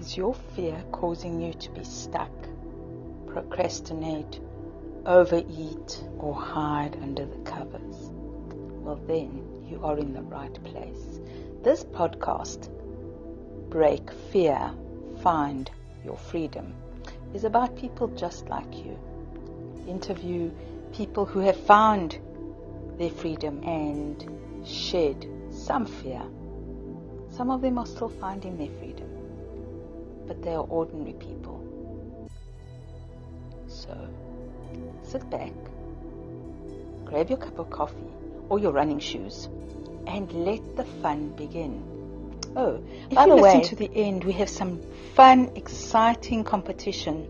Is your fear causing you to be stuck, procrastinate, overeat, or hide under the covers? Well, then you are in the right place. This podcast, Break Fear, Find Your Freedom, is about people just like you. Interview people who have found their freedom and shed some fear. Some of them are still finding their freedom, but they are ordinary people. So, sit back, grab your cup of coffee or your running shoes, and let the fun begin. Oh, by the way, listen to the end, we have some fun, exciting competition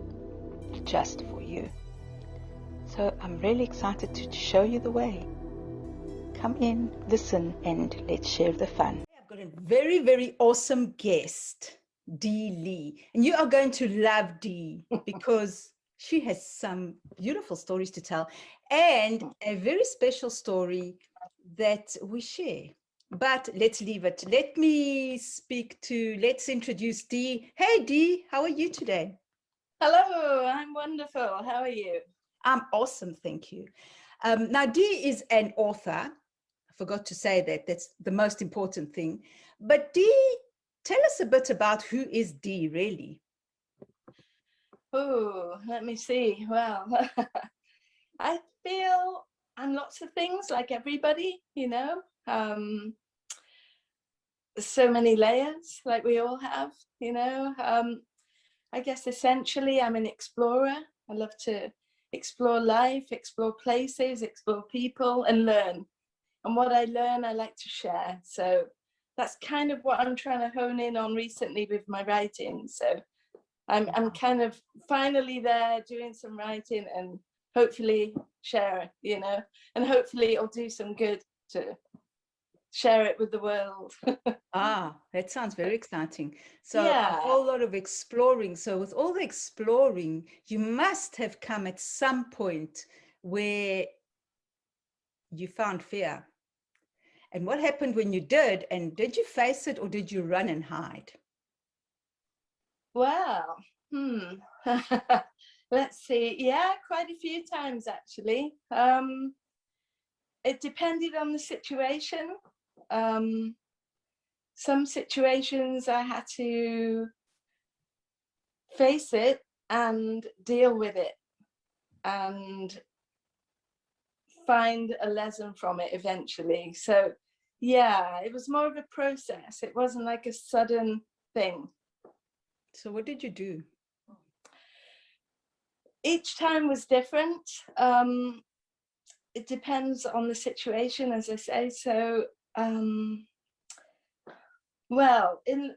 just for you. So I'm really excited to show you the way. Come in, listen, and let's share the fun. I've got a very, very awesome guest, Dee Lee. And you are going to love Dee because she has some beautiful stories to tell and a very special story that we share. But let's leave it. Let's introduce Dee. Hey, Dee, how are you today? Hello, I'm wonderful. How are you? I'm awesome, thank you. Now, Dee is an author. I forgot to say that. That's the most important thing. But Dee, tell us a bit about who is Dee, really. Oh, let me see. Well, I feel I'm lots of things like everybody, so many layers like we all have, I guess essentially I'm an explorer. I love to explore life, explore places, explore people, and learn. And what I learn, I like to share. So that's kind of what I'm trying to hone in on recently with my writing. So I'm kind of finally there doing some writing and hopefully share, and hopefully it'll do some good to share it with the world. That sounds very exciting. So yeah. A whole lot of exploring. So with all the exploring, you must have come at some point where you found fear. And what happened when you did? And did you face it or did you run and hide? Well, let's see. Yeah, quite a few times actually. It depended on the situation. Some situations I had to face it and deal with it and find a lesson from it eventually. So yeah, it was more of a process. It wasn't like a sudden thing. So what did you do? Each time was different. It depends on the situation, as I say. So well, in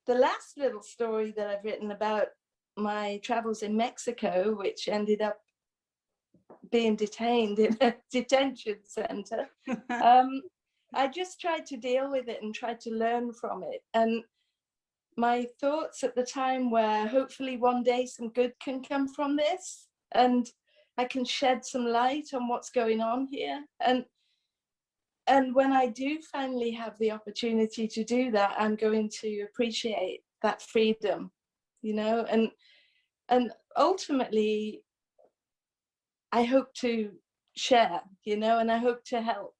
the last little story that I've written about my travels in Mexico, which ended up being detained in a detention center, I just tried to deal with it and tried to learn from it. And my thoughts at the time were, hopefully one day some good can come from this and I can shed some light on what's going on here. And when I do finally have the opportunity to do that, I'm going to appreciate that freedom, and ultimately I hope to share, and I hope to help.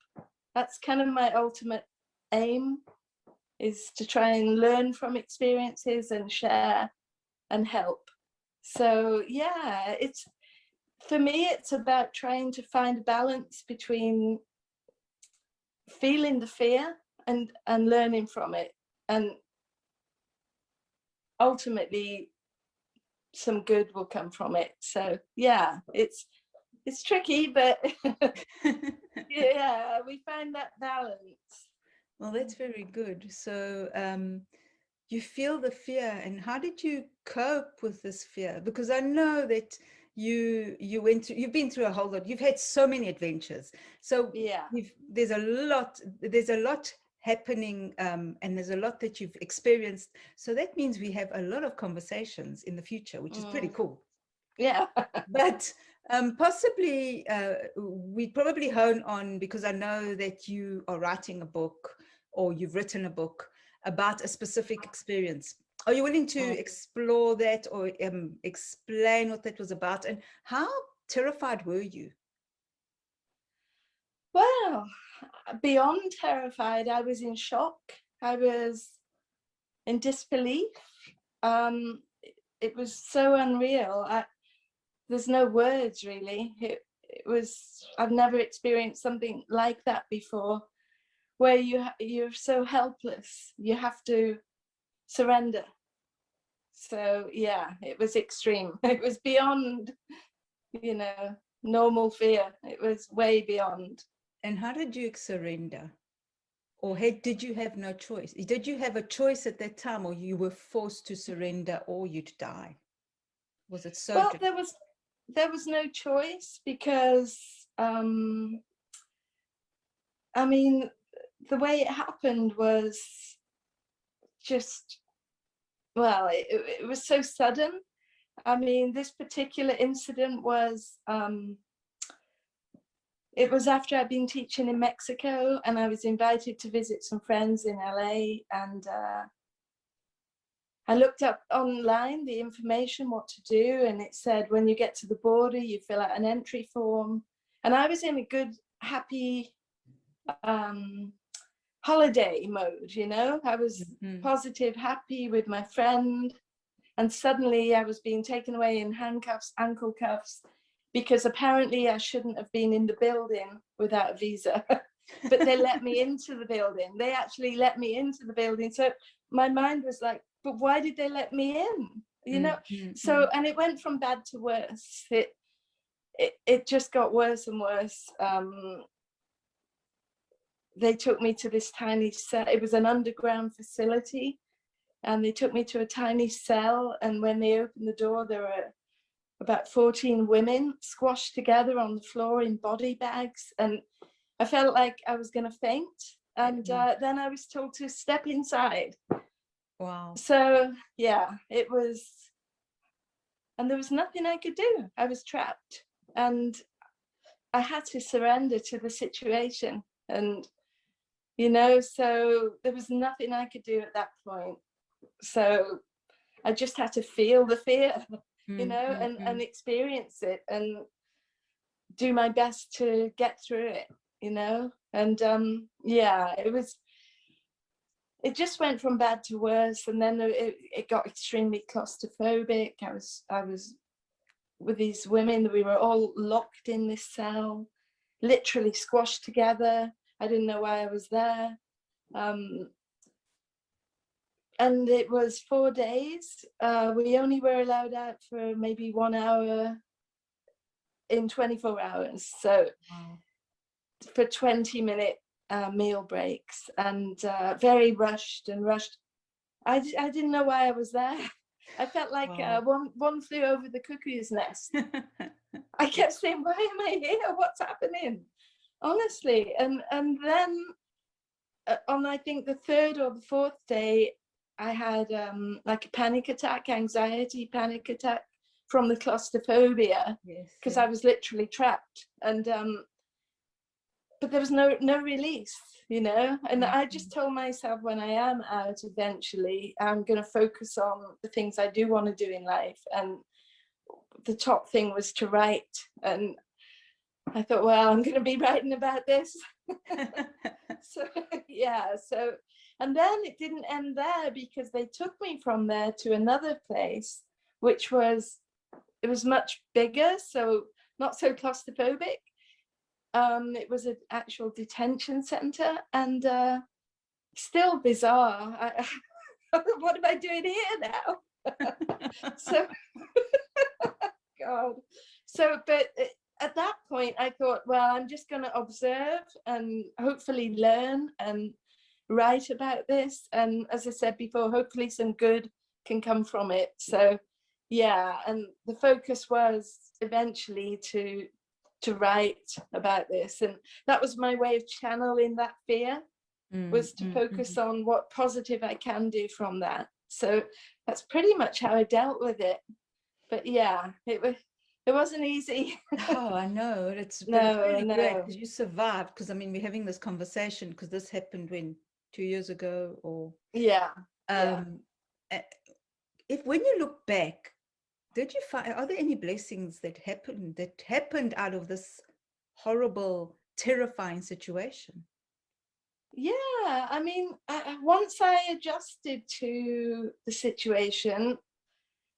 That's kind of my ultimate aim, is to try and learn from experiences and share and help. So yeah, for me, it's about trying to find a balance between feeling the fear and learning from it, and ultimately some good will come from it. So yeah, it's tricky, but yeah, we find that balance. Well, that's very good. So you feel the fear, and how did you cope with this fear? Because I know that you've been through a whole lot. You've had so many adventures. So yeah, there's a lot happening, and there's a lot that you've experienced. So that means we have a lot of conversations in the future, which is pretty cool. Yeah. But possibly we'd probably hone on, because I know that you are writing a book or you've written a book about a specific experience. Are you willing to explore that or explain what that was about? And how terrified were you? Well, beyond terrified, I was in shock. I was in disbelief. It was so unreal. There's no words really. It was, I've never experienced something like that before, where you're so helpless. You have to surrender. So yeah, it was extreme. It was beyond, normal fear. It was way beyond. And how did you surrender? Or did you have no choice? Did you have a choice at that time, or you were forced to surrender or you'd die? Was it so? Well, there was no choice because, I mean, the way it happened was just, well, it was so sudden. I mean, this particular incident was, it was after I'd been teaching in Mexico, and I was invited to visit some friends in LA, and I looked up online the information, what to do, and it said when you get to the border, you fill out an entry form. And I was in a good, happy holiday mode, I was positive, happy with my friend. And suddenly I was being taken away in handcuffs, ankle cuffs, because apparently I shouldn't have been in the building without a visa. But they let me into the building. They actually let me into the building. So my mind was like, but why did they let me in? So, and it went from bad to worse. It just got worse and worse. They took me to this tiny cell. It was an underground facility, and they took me to a tiny cell. And when they opened the door, there were about 14 women squashed together on the floor in body bags. And I felt like I was going to faint. And then I was told to step inside. Wow. So yeah, it was, and there was nothing I could do. I was trapped, and I had to surrender to the situation. And, so there was nothing I could do at that point. So I just had to feel the fear, and experience it and do my best to get through it, and yeah, it just went from bad to worse. And then it got extremely claustrophobic. I was with these women. We were all locked in this cell, literally squashed together. I didn't know why I was there. And it was 4 days. We only were allowed out for maybe 1 hour in 24 hours. So for 20-minute meal breaks, and very rushed. I didn't know why I was there. I felt like one flew over the cuckoo's nest. I kept saying, why am I here? What's happening? Honestly. And then on, I think, the third or the fourth day, I had like a panic attack, panic attack from the claustrophobia, because I was literally trapped. And but there was no release, and I just told myself, when I am out eventually, I'm going to focus on the things I do want to do in life. And the top thing was to write. And I thought, well, I'm going to be writing about this. So yeah, and then it didn't end there, because they took me from there to another place, which was much bigger, so not so claustrophobic. It was an actual detention center, and still bizarre. What am I doing here now? So God. So, but at that point I thought, well, I'm just going to observe and hopefully learn and write about this. And as I said before, hopefully some good can come from it. So yeah, and the focus was eventually to write about this. And that was my way of channeling that fear, was to focus on what positive I can do from that. So that's pretty much how I dealt with it. But yeah, it wasn't easy. Oh, I know. It's really great because you survived. Because I mean, we're having this conversation because this happened when 2 years ago, or yeah. if when you look back, did you find, are there any blessings that happened out of this horrible, terrifying situation? Yeah, I mean, once I adjusted to the situation,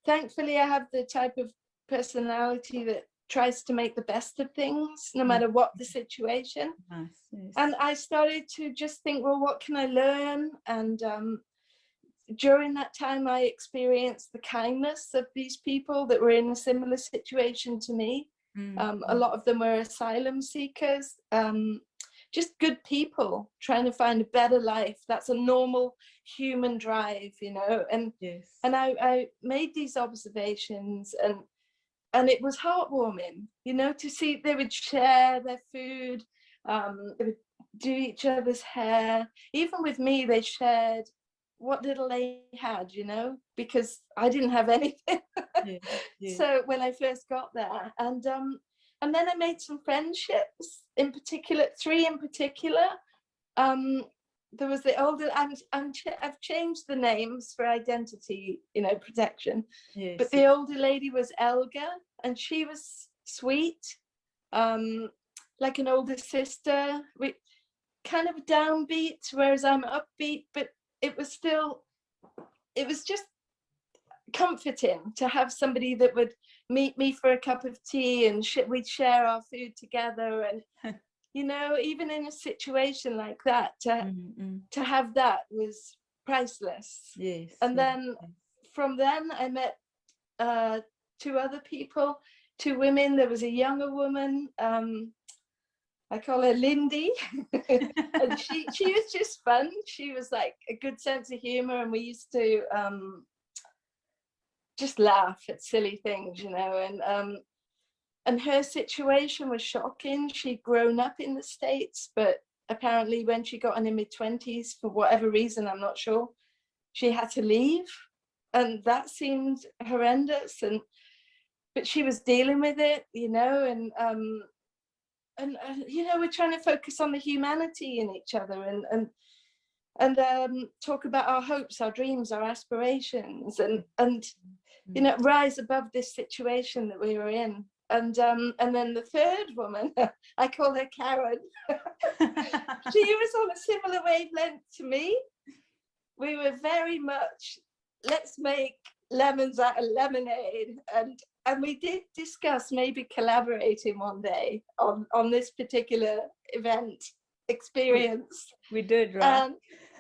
thankfully I have the type of personality that tries to make the best of things, no matter what the situation. Nice, yes. And I started to just think, well, what can I learn? And during that time, I experienced the kindness of these people that were in a similar situation to me. A lot of them were asylum seekers, just good people trying to find a better life. That's a normal human drive, you know. And yes. And I made these observations, and it was heartwarming, you know, to see they would share their food, they would do each other's hair. Even with me, they shared what little they had, you know, because I didn't have anything. Yeah. So when I first got there, and then I made some friendships, in particular, 3 in particular. There was the older, I've changed the names for identity, you know, protection. Yes, but the older lady was Elga, and she was sweet, like an older sister, with kind of downbeat, whereas I'm upbeat, but it was just comforting to have somebody that would meet me for a cup of tea, and we'd share our food together. And you know, even in a situation like that, to have that was priceless. Yes. And then from then I met 2 other people, 2 women. There was a younger woman, I call her Lindy. And she was just fun. She was like a good sense of humor, and we used to just laugh at silly things, you know. And her situation was shocking. She'd grown up in the States, but apparently when she got in her mid-20s, for whatever reason, I'm not sure, she had to leave. And that seemed horrendous. But she was dealing with it, you know, and you know, we're trying to focus on the humanity in each other, and talk about our hopes, our dreams, our aspirations, and you know, rise above this situation that we were in. And then the 3rd woman, I call her Karen. She was on a similar wavelength to me. We were very much, let's make lemons out of lemonade. And we did discuss maybe collaborating one day on this particular event experience. We did, right?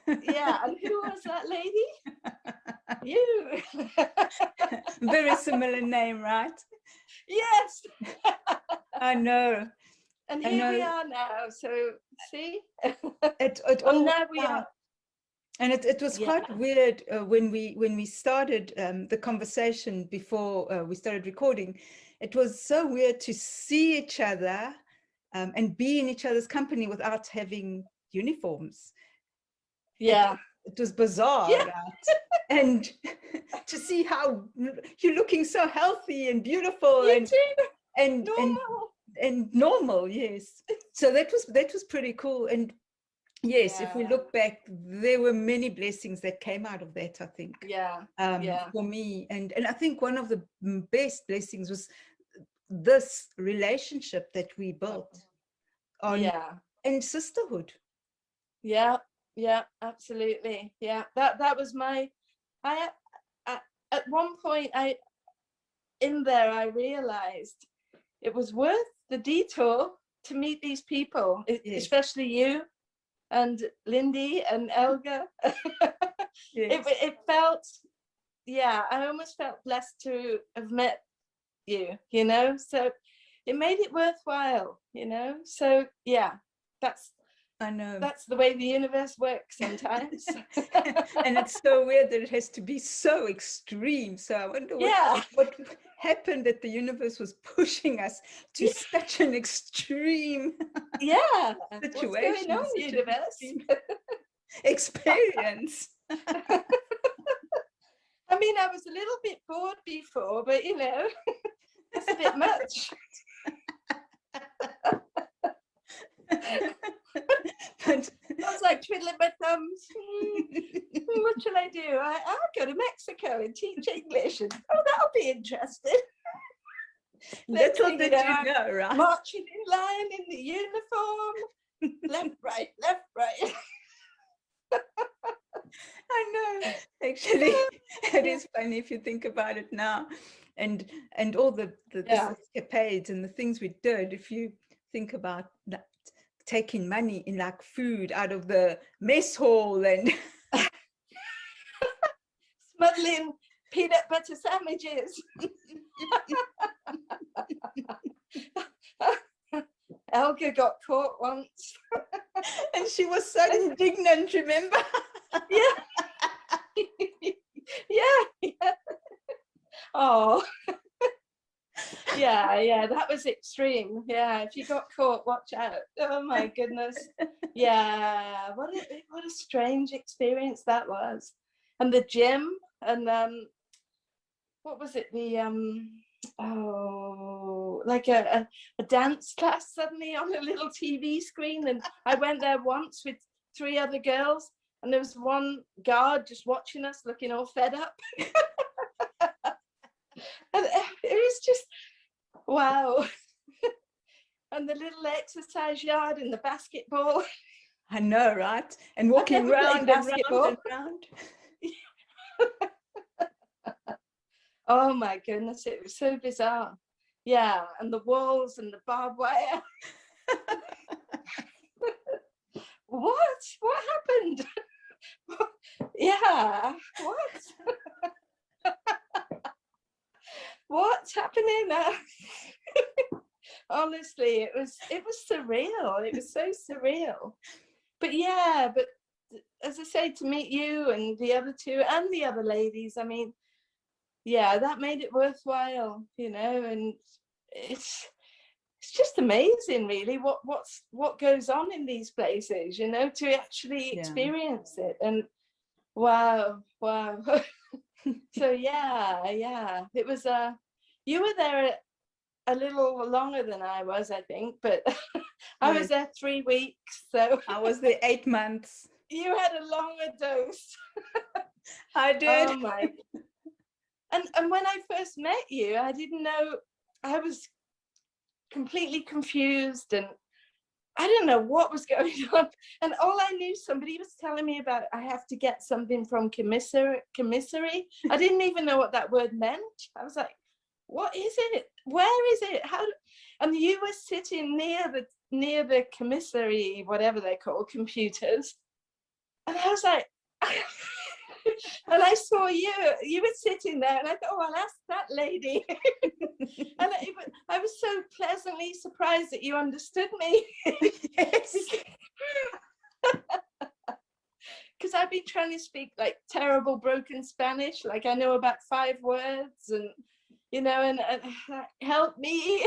Yeah, and who was that lady? You. Very similar name, right? Yes. I know. And here we are now. So see, well, now we are. And it was quite weird when we started the conversation before we started recording. It was so weird to see each other and be in each other's company without having uniforms. Yeah. It was bizarre, right? And to see how you're looking so healthy and beautiful and normal, yes. So that was pretty cool. And yes, if we look back, there were many blessings that came out of that, I think. For me. And I think one of the best blessings was this relationship that we built on and sisterhood. Yeah, absolutely. Yeah, that was my, at one point I realized it was worth the detour to meet these people, especially you and Lindy and Elga. It felt, I almost felt blessed to have met you, you know, so it made it worthwhile, you know. So I know. That's the way the universe works sometimes. And it's so weird that it has to be so extreme. So I wonder what happened, that the universe was pushing us to such an extreme situation. What's going on, universe? Experience. I mean, I was a little bit bored before, but you know, that's a bit much. But I was like twiddling my thumbs. What shall I do? I'll go to Mexico and teach English. And, that'll be interesting. Little did you know, right? Marching in line in the uniform. Left, right, left, right. I know. Actually, it is funny if you think about it now. And all the escapades and the things we did, if you think about that, taking money in like food out of the mess hall and smuggling peanut butter sandwiches. Elga got caught once. And she was so indignant, remember? Yeah. Yeah. Oh. Yeah, that was extreme. Yeah, if you got caught, watch out. Oh my goodness. Yeah, what a strange experience that was. And the gym, and what was it? The like a dance class suddenly on a little TV screen, and I went there once with 3 other girls, and there was one guard just watching us, looking all fed up. And it was just wow. And the little exercise yard and the basketball. I know, right? And walking round and round and round. Oh my goodness, it was so bizarre. Yeah, and the walls and the barbed wire. What happened? Yeah, what? What's happening now? Honestly, it was surreal. It was so surreal. But yeah, but as I say, to meet you and the other 2 and the other ladies, I mean, yeah, that made it worthwhile, you know. And it's just amazing, really, what goes on in these places, you know, to actually experience it. And wow. So yeah, it was you were there a little longer than I was, I think, but I was there 3 weeks, so I was there 8 months. You had a longer dose. I did. Oh my. And when I first met you, I didn't know, I was completely confused, and I didn't know what was going on. And all I knew, somebody was telling me about, I have to get something from commissary. I didn't even know what that word meant. I was like, what is it? Where is it? How? And you were sitting near the commissary, whatever they're called, computers. And I was like, and I saw you were sitting there, and I thought, oh, I'll ask that lady. And I was so pleasantly surprised that you understood me. Yes. Because I've been trying to speak like terrible broken Spanish, like I know about 5 words, and you know, and help me.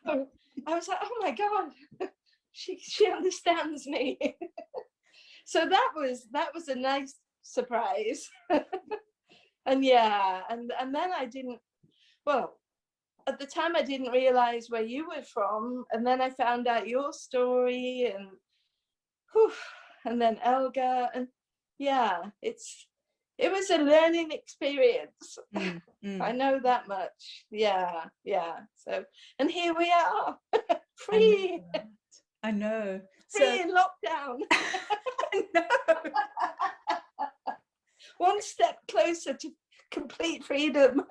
So I was like, oh my God, she understands me. So that was a nice surprise. And yeah, and then I didn't, well, at the time I didn't realize where you were from, and then I found out your story, and and then Elga, and yeah, it was a learning experience. I know that much. Yeah. So, and here we are, free. I know. Free in lockdown. I know. One step closer to complete freedom.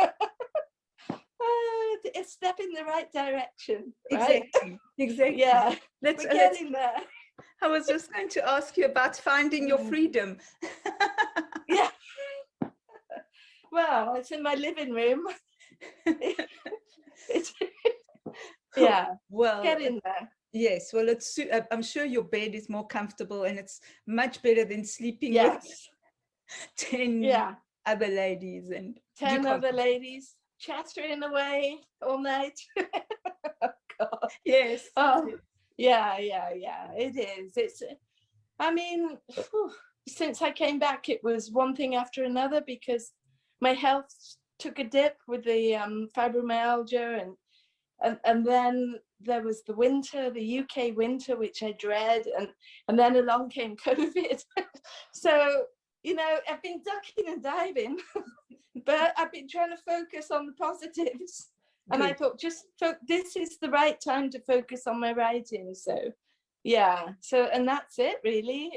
A step in the right direction. Right? Exactly. Yeah. We're getting there. I was just going to ask you about finding your freedom. Yeah. Well, it's in my living room. Yeah. Well, get in there. Yes. Well, I'm sure your bed is more comfortable, and it's much better than sleeping with 10 other ladies and 10 other ladies chattering away all night. Oh, God. Yes. Oh, yeah. It is. It's. I mean, since I came back, it was one thing after another, because my health took a dip with the fibromyalgia, and then there was the winter, the UK winter, which I dread, and then along came COVID. So, you know, I've been ducking and diving, but I've been trying to focus on the positives. And I thought, this is the right time to focus on my writing. So, yeah. So, and that's it, really.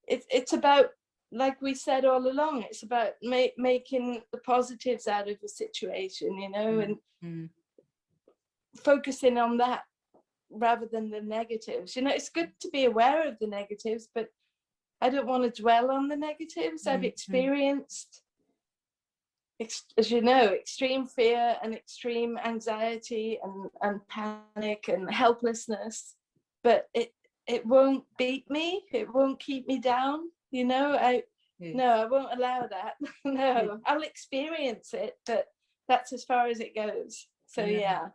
It's about, like we said all along, it's about making the positives out of the situation, you know, and focusing on that rather than the negatives. You know, it's good to be aware of the negatives, but I don't want to dwell on the negatives. I've experienced, as you know, extreme fear and extreme anxiety and panic and helplessness, but it won't beat me. It won't keep me down. You know, no, I won't allow that. No, I'll experience it, but that's as far as it goes. So yeah.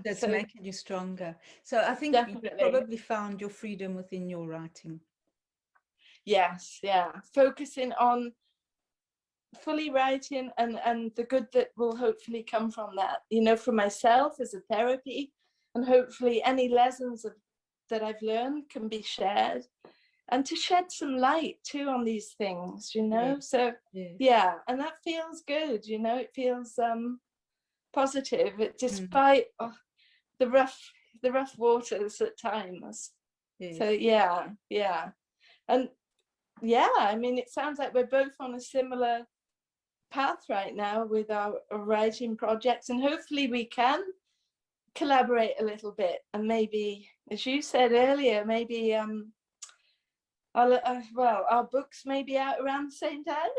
That's making you stronger. So I think definitely. You probably found your freedom within your writing. Yes, yeah. Focusing on fully writing and the good that will hopefully come from that, you know, for myself as a therapy, and hopefully any lessons that I've learned can be shared, and to shed some light too on these things, you know. So yeah, and that feels good, you know. It feels positive, despite the rough waters at times. So yeah, and yeah, I mean, it sounds like we're both on a similar path right now with our writing projects, and hopefully we can collaborate a little bit, and maybe, as you said earlier, maybe our books may be out around the same time,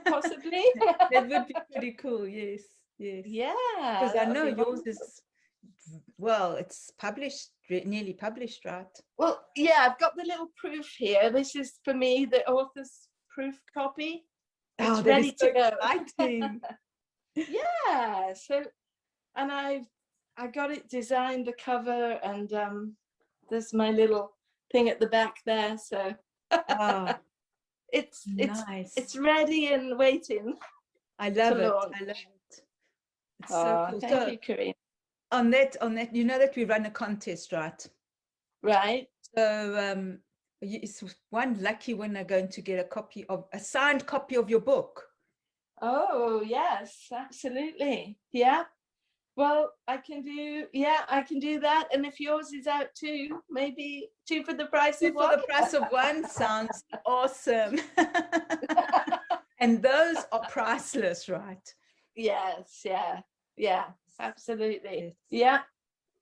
possibly. That would be pretty cool. Yes. Yeah, because I know yours is, well, it's published, nearly published, right? Well, yeah, I've got the little proof here. This is, for me, the author's proof copy. It's ready to go. Exciting. Yeah, so, and I got it designed, the cover, and there's my little thing at the back there. So it's nice. It's ready and waiting. I love it. It's so cool. Thank you, Carina. On that, you know that we run a contest, right? Right. So it's one lucky winner going to get a signed copy of your book. Oh yes, absolutely. Yeah. Well, I can do that. And if yours is out too, maybe two for the price of one. For the price of one sounds awesome. And those are priceless, right? Yes, yeah, absolutely. Yes.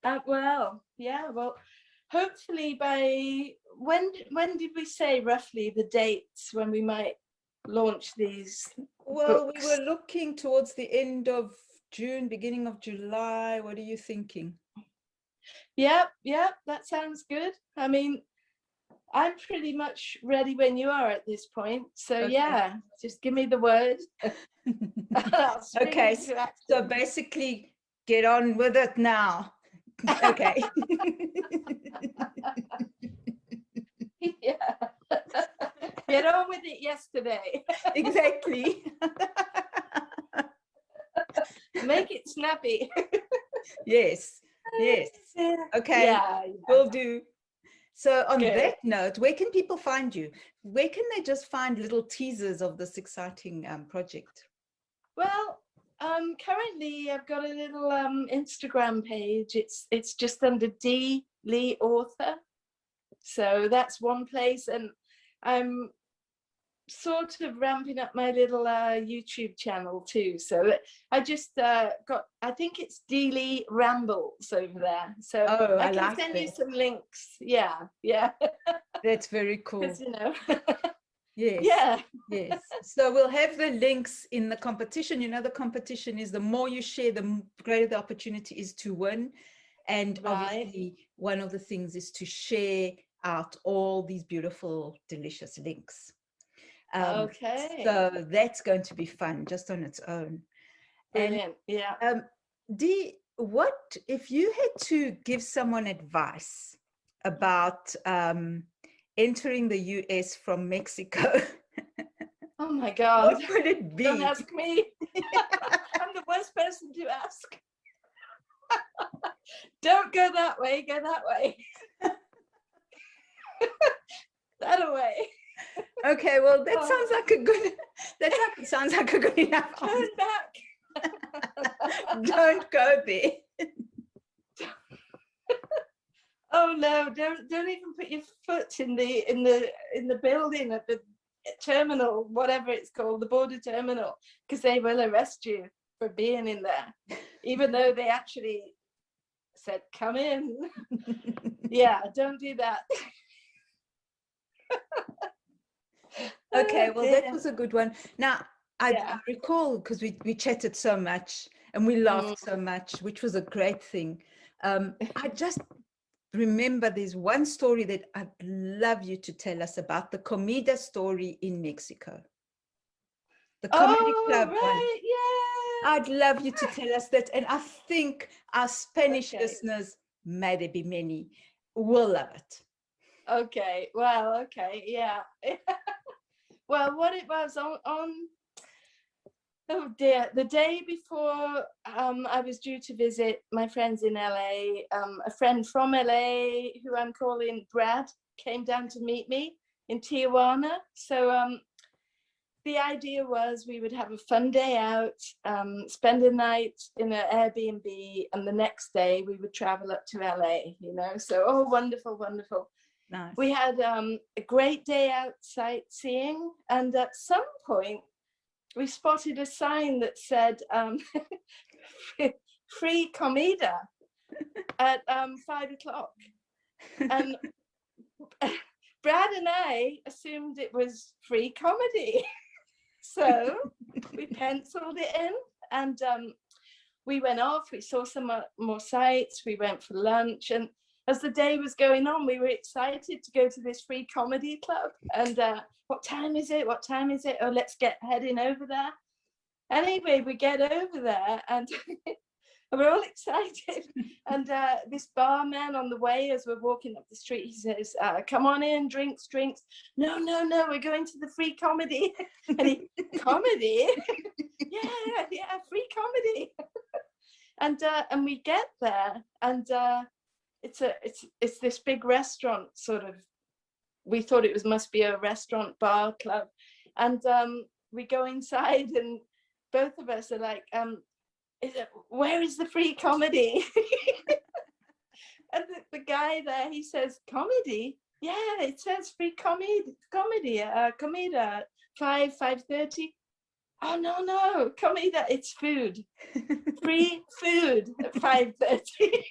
Yeah. Well, hopefully by when did we say roughly the dates when we might launch these books? We were looking towards the end of June, beginning of July. What are you thinking? Yeah, that sounds good. I mean, I'm pretty much ready when you are at this point. So yeah, just give me the word. Okay, so basically get on with it now. Okay. Yeah. Get on with it yesterday. Exactly. Make it snappy. Yes. Okay. Yeah. Will do. So on that note, where can people find you? Where can they just find little teasers of this exciting project? Well, currently I've got a little Instagram page. It's just under Dee Lee Author. So that's one place, and I'm sort of ramping up my little YouTube channel too. So I just I think it's Dee Lee Rambles over there. So I can send you some links. Yeah. That's very cool. You know. Yes. So we'll have the links in the competition. You know, the competition is the more you share, the greater the opportunity is to win. And obviously one of the things is to share out all these beautiful, delicious links. So that's going to be fun just on its own. Brilliant. And, Dee, what if you had to give someone advice about entering the US from Mexico? Oh my God. What would it be? Don't ask me. I'm the worst person to ask. Don't go that way, go that way. That way. Okay, well, that sounds like a good, sounds like a good enough Turn answer. back. Don't go there. Oh no, don't even put your foot in the building at the terminal, whatever it's called, the border terminal, because they will arrest you for being in there, even though they actually said, come in. Yeah, don't do that. Okay, well, that was a good one. Now, I Yeah. recall, because we chatted so much and we laughed so much, which was a great thing. I just remember there's one story that I'd love you to tell us about, the Comida story in Mexico. The comedy club one. Right, yeah. I'd love you to tell us that. And I think our Spanish listeners, may there be many, will love it. Okay, well, okay, yeah. Well, what it was on oh dear, the day before I was due to visit my friends in LA, a friend from LA who I'm calling Brad came down to meet me in Tijuana. So the idea was we would have a fun day out, spend a night in an Airbnb, and the next day we would travel up to LA, you know. So, oh, wonderful, wonderful. Nice. We had a great day out sightseeing, and at some point we spotted a sign that said free comida at 5 o'clock. And Brad and I assumed it was free comedy. So we penciled it in, and we went off, we saw some more sights, we went for lunch, and as the day was going on, we were excited to go to this free comedy club. And what time is it? What time is it? Oh, let's get heading over there. Anyway, we get over there and we're all excited. And this barman on the way, as we're walking up the street, he says, come on in, drinks. No, we're going to the free comedy. And comedy? yeah, free comedy. And we get there, and it's this big restaurant, sort of. We thought it must be a restaurant, bar, club, and we go inside, and both of us are like, where is the free comedy? And the guy there, he says, comedy? Yeah, it says free comedy, comida, 5:30. Oh, no, comida, it's food. Free food at 5:30.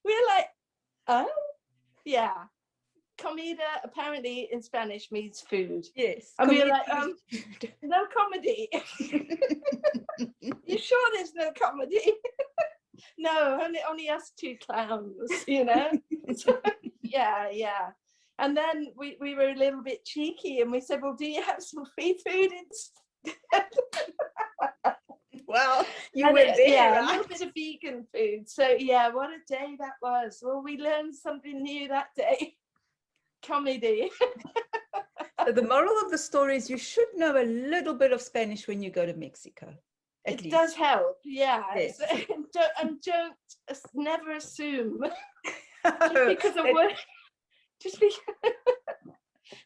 We're like, oh, yeah. Comida apparently in Spanish means food. Yes. And we're like, no comedy. You sure there's no comedy? No, only us two clowns, you know? So, yeah. And then we were a little bit cheeky, and we said, well, do you have some free food instead? Well, you were there, yeah, right? A little bit of vegan food. So yeah, what a day that was. Well, we learned something new that day. Comedy. So the moral of the story is you should know a little bit of Spanish when you go to Mexico. It does help, yeah. Yes. And don't never assume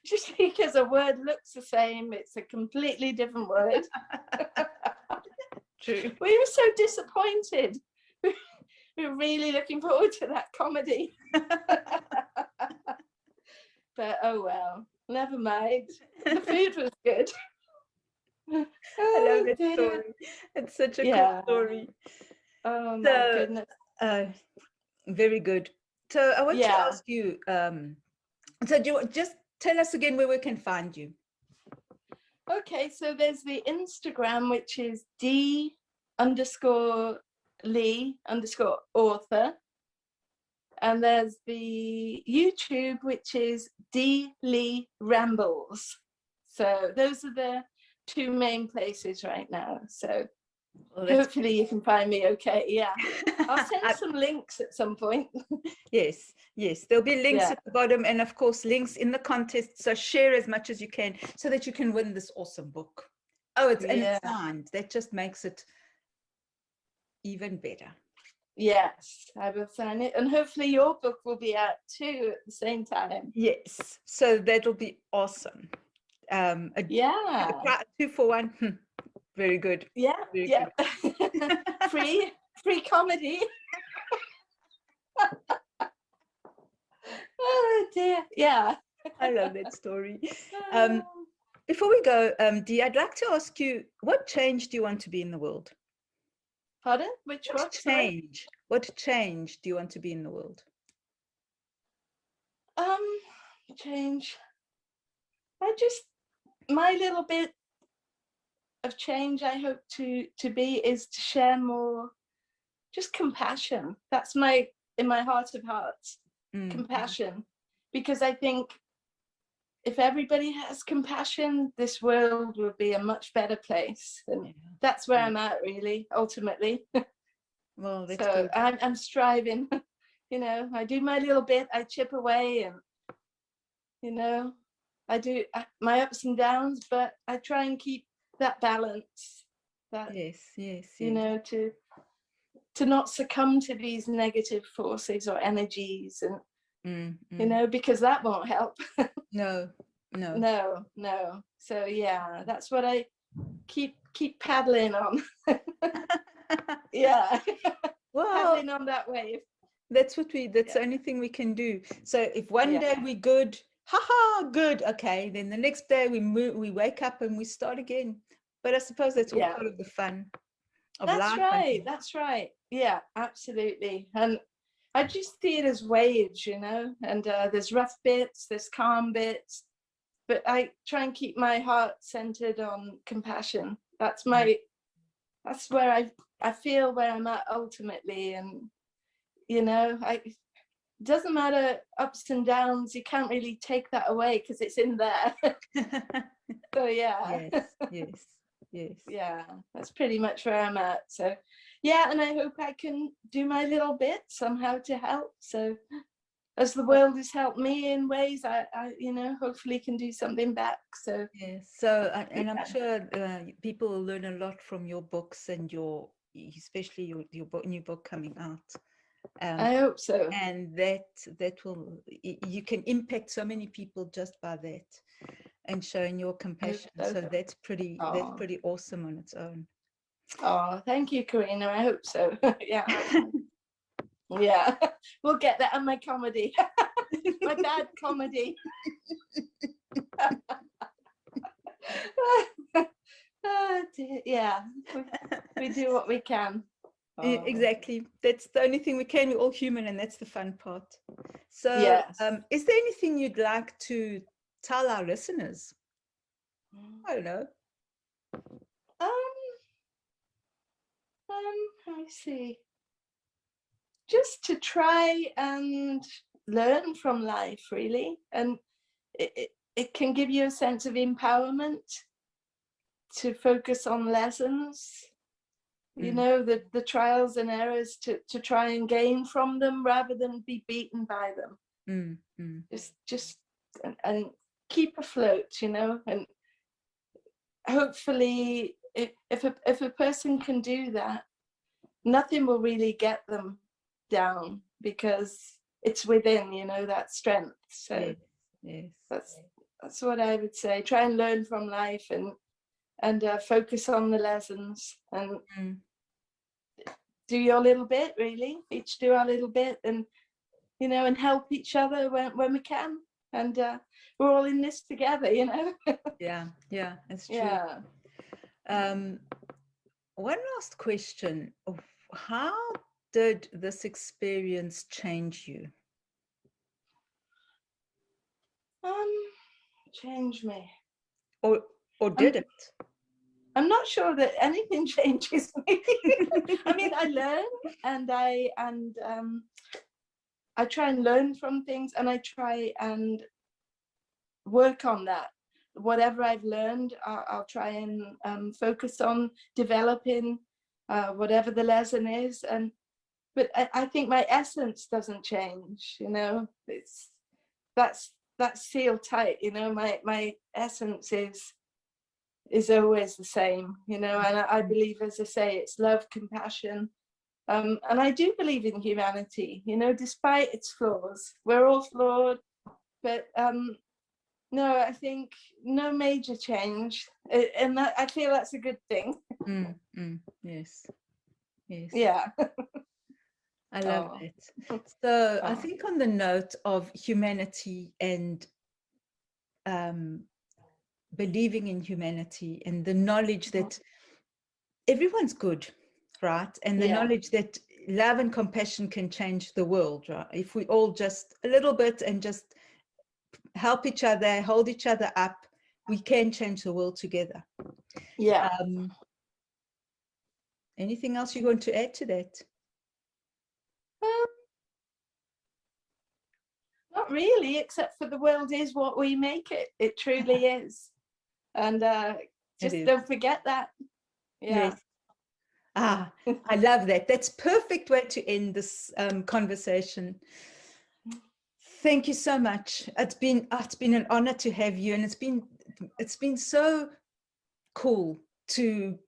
just because a word looks the same, it's a completely different word. True. We were so disappointed. We were really looking forward to that comedy. But oh well, never mind. The food was good. I love that story. It's such a cool story. Oh my goodness. Very good. So I want to ask you, so do you just tell us again where we can find you? Okay, so there's the Instagram, which is D_Lee_author. And there's the YouTube, which is Dee Lee Rambles. So those are the two main places right now. So hopefully you can find me okay. Yeah. I'll send some links at some point. Yes. There'll be links at the bottom, and of course links in the contest. So share as much as you can so that you can win this awesome book. Oh, it's signed. That just makes it even better. Yes, I will sign it. And hopefully your book will be out too at the same time. Yes, so that'll be awesome. Yeah. 2 for 1. Very good. Yeah, Very yeah. good. free comedy. Oh dear. Yeah. I love that story. Before we go, Dee, I'd like to ask you, what change do you want to be in the world? Pardon? What change? What change do you want to be in the world? Change. My little bit of change I hope to be is to share more just compassion. That's in my heart of hearts, compassion. Because I think if everybody has compassion, this world will be a much better place. And that's where I'm at, really, ultimately. Well, that's so good. I'm striving. I do my little bit, I chip away, and I do my ups and downs, but I try and keep that balance. Yes. To not succumb to these negative forces or energies, and because that won't help. No. So yeah, that's what I keep paddling on. Yeah. Well, paddling on that wave. That's the only thing we can do. So if one day we're good, good, okay, then the next day we wake up and we start again. But I suppose that's all part of the fun of life. That's right. Yeah, absolutely. And I just see it as waves, and there's rough bits, there's calm bits, but I try and keep my heart centered on compassion. That's where I feel where I'm at ultimately. And it doesn't matter ups and downs, you can't really take that away because it's in there. So yeah. Yes. Yeah, that's pretty much where I'm at. So yeah, and I hope I can do my little bit somehow to help. So as the world has helped me in ways, I hopefully can do something back. So yes. So and I'm sure people will learn a lot from your books and especially your new book coming out. I hope so. And that will, you can impact so many people just by that and showing your compassion. So that's pretty awesome on its own. Oh, thank you, Carina. I hope so. Yeah. Yeah. We'll get that on my comedy. My bad comedy. Oh, dear. Yeah. We do what we can. Exactly. That's the only thing we can. We're all human, and that's the fun part. So yes. Is there anything you'd like to tell our listeners? I don't know. I see. Just to try and learn from life, really. And it can give you a sense of empowerment to focus on lessons, the trials and errors, to try and gain from them rather than be beaten by them. Just and keep afloat, and hopefully if a person can do that, nothing will really get them down because it's within, that strength. So yes. That's what I would say. Try and learn from life and focus on the lessons and do your little bit, really. Each do our little bit, and and help each other when we can. And we're all in this together, Yeah, that's true. Yeah. One last question. How did this experience change you? Change me. Or did it? I'm not sure that anything changes me. I mean, I learn and I try and learn from things, and I try and work on that. Whatever I've learned, I'll try and focus on developing whatever the lesson is. But I think my essence doesn't change. That's sealed tight. My essence is always the same. And I believe, as I say, it's love, compassion, And I do believe in humanity, you know, despite its flaws. We're all flawed, but no, I think no major change, and that, I feel that's a good thing. Yes, yes. Yeah. I love it. So I think on the note of humanity and believing in humanity and the knowledge that everyone's good, right? And the knowledge that love and compassion can change the world, right? If we all just a little bit and just help each other, hold each other up, we can change the world together. Yeah. Anything else you want to add to that? Not really, except for the world is what we make it. It truly is. And just don't forget that. Yeah. Yes. I love that. That's perfect way to end this conversation. Thank you so much. It's been an honor to have you, and it's been so cool to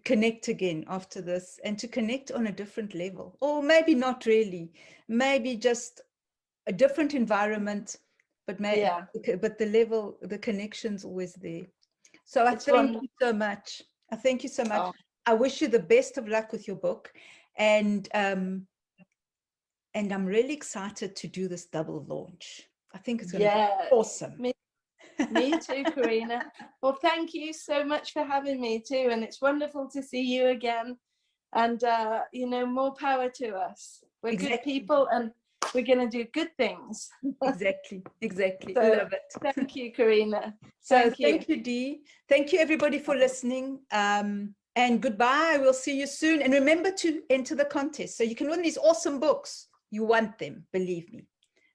connect again after this, and to connect on a different level, or maybe not really, maybe just a different environment, but maybe but the connection's always there. So I thank you so much. I thank you so much. I wish you the best of luck with your book, and I'm really excited to do this double launch. I think it's going to be awesome. Me too, Carina. Well, thank you so much for having me too, and it's wonderful to see you again. And you know, more power to us. We're good people, and we're going to do good things. Exactly. So, love it. Thank you, Carina. Thank you, Dee. Thank you, everybody, for listening. And goodbye. We'll see you soon. And remember to enter the contest, so you can win these awesome books. You want them, believe me.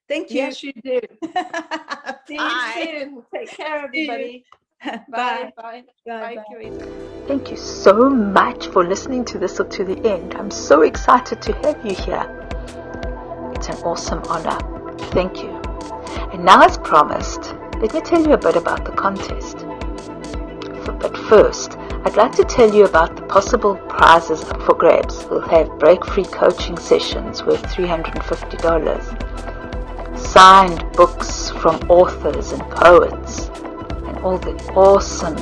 Thank you. Yes, you do. See you soon. Take care, everybody. Bye. Bye. Bye, Carina. Thank you so much for listening to this to the end. I'm so excited to have you here. It's an awesome honor. Thank you. And now, as promised, let me tell you a bit about the contest. But first, I'd like to tell you about the possible prizes up for grabs. We'll have break-free coaching sessions worth $350, signed books from authors and poets, and all the awesome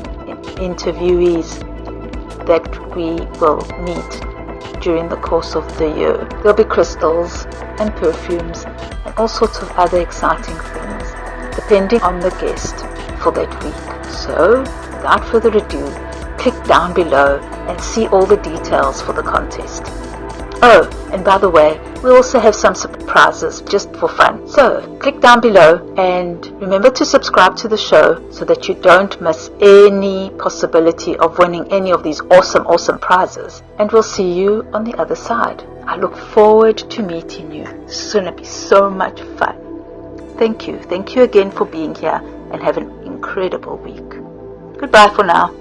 interviewees that we will meet during the course of the year. There'll be crystals and perfumes and all sorts of other exciting things, depending on the guest for that week. So, without further ado, click down below and see all the details for the contest. Oh, and by the way, we also have some surprises just for fun. So, click down below and remember to subscribe to the show so that you don't miss any possibility of winning any of these awesome prizes. And we'll see you on the other side. I look forward to meeting you. It's going to be so much fun. Thank you. Thank you again for being here, and have an incredible week. Goodbye for now.